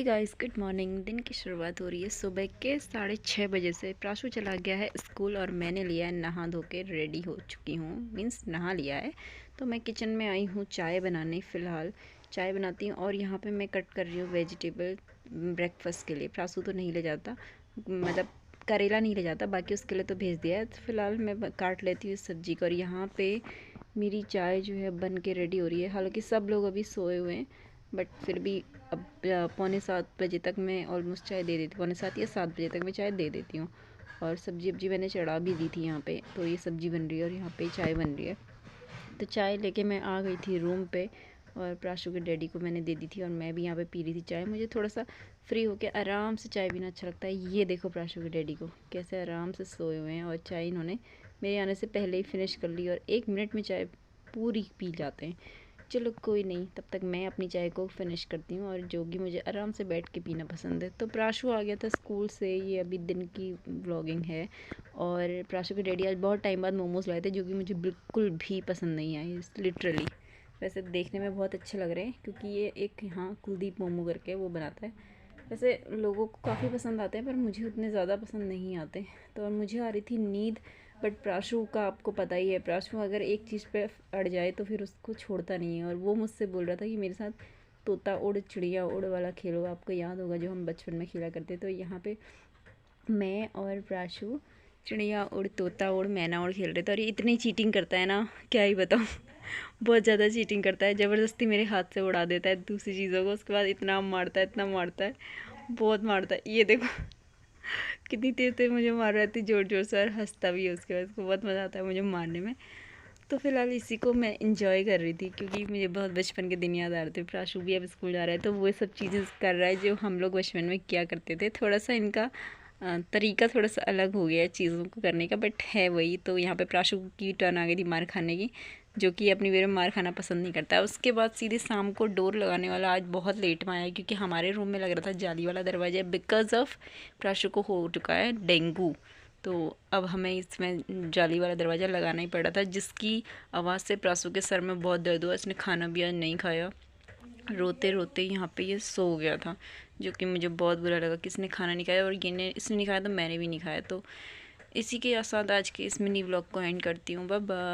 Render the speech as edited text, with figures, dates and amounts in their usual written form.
Hi guys, good morning. दिन की शुरुआत हो रही है सुबह के 6:30 बजे से। प्राशु चला गया है स्कूल और मैंने लिया है, नहा धो के रेडी हो चुकी हूँ, मीन्स नहा लिया है। तो मैं किचन में आई हूँ चाय बनाने। फ़िलहाल चाय बनाती हूँ और यहाँ पे मैं कट कर रही हूँ वेजिटेबल ब्रेकफास्ट के लिए। प्राशु तो नहीं ले जाता, मतलब करेला नहीं ले जाता, बाकी उसके लिए तो भेज दिया है। तो फ़िलहाल मैं काट लेती हूँ सब्ज़ी को और यहाँ पे मेरी चाय जो है बन के रेडी हो रही है। हालांकि सब लोग अभी सोए हुए हैं, बट फिर भी अब 6:45 बजे तक मैं ऑलमोस्ट चाय दे देती हूँ। 6:45 या 7 बजे तक मैं चाय दे देती हूँ। और सब्जी वब्जी मैंने चढ़ा भी दी थी यहाँ पे, तो ये सब्जी बन रही है और यहाँ पे चाय बन रही है। तो चाय लेके मैं आ गई थी रूम पे और प्राशु के डैडी को मैंने दे दी थी और मैं भी यहाँ पे पी रही थी चाय। मुझे थोड़ा सा फ्री होके आराम से चाय पीना अच्छा लगता है। ये देखो प्राशु के डैडी को कैसे आराम से सोए हुए हैं और चाय इन्होंने मेरे आने से पहले ही फिनिश कर ली और 1 मिनट में चाय पूरी पी जाते हैं। चलो कोई नहीं, तब तक मैं अपनी चाय को फिनिश करती हूँ और जो कि मुझे आराम से बैठ के पीना पसंद है। तो प्राशु आ गया था स्कूल से, ये अभी दिन की व्लॉगिंग है। और प्राशु के डैडी आज बहुत टाइम बाद मोमोज़ लाए थे, जो कि मुझे बिल्कुल भी पसंद नहीं आए लिटरली। वैसे देखने में बहुत अच्छे लग रहे हैं क्योंकि ये एक यहाँ कुलदीप मोमो करके वो बनाता है। वैसे लोगों को काफ़ी पसंद आते हैं पर मुझे उतने ज़्यादा पसंद नहीं आते। तो और मुझे आ रही थी नींद, बट प्राशु का आपको पता ही है, प्राशु अगर एक चीज़ पे अड़ जाए तो फिर उसको छोड़ता नहीं है। और वो मुझसे बोल रहा था कि मेरे साथ तोता उड़ चिड़िया उड़ वाला खेलो। आपको याद होगा जो हम बचपन में खेला करते। तो यहाँ पे मैं और प्राशु चिड़िया उड़ तोता उड़ मैना उड़ खेल रहे थे और ये इतनी चीटिंग करता है ना, क्या ही बताऊँ। बहुत ज़्यादा चीटिंग करता है, ज़बरदस्ती मेरे हाथ से उड़ा देता है दूसरी चीज़ों को। उसके बाद इतना मारता है, इतना मारता है, बहुत मारता है। ये देखो कितनी तेज तेज मुझे मार रहा थी, जोर जोर से, और हंसता भी है उसके बाद। उसको बहुत मज़ा आता है मुझे मारने में। तो फिलहाल इसी को मैं इंजॉय कर रही थी क्योंकि मुझे बहुत बचपन के दिन याद आ रहे थे। प्राशु भी अब स्कूल जा रहा है तो वो सब चीज़ें कर रहा है जो हम लोग बचपन में किया करते थे। थोड़ा सा इनका तरीका थोड़ा सा अलग हो गया है चीज़ों को करने का, बट है वही। तो यहाँ पे प्राशु की टर्न आ गई थी मार खाने की, जो कि अपनी वे में मार खाना पसंद नहीं करता है। उसके बाद सीधे शाम को डोर लगाने वाला आज बहुत लेट में आया क्योंकि हमारे रूम में लग रहा था जाली वाला दरवाज़ा, बिकॉज ऑफ प्राशु को हो चुका है डेंगू। तो अब हमें इसमें जाली वाला दरवाज़ा लगाना ही पड़ा था, जिसकी आवाज़ से प्रासू के सर में बहुत दर्द हुआ। इसने खाना भी आज नहीं खाया, रोते रोते यहाँ पे ये सो गया था, जो कि मुझे बहुत बुरा लगा कि इसने खाना नहीं खाया। और इसने नहीं खाया तो मैंने भी नहीं खाया। तो इसी के साथ आज के इस मिनी व्लॉग को एंड करती हूँ। Bye bye.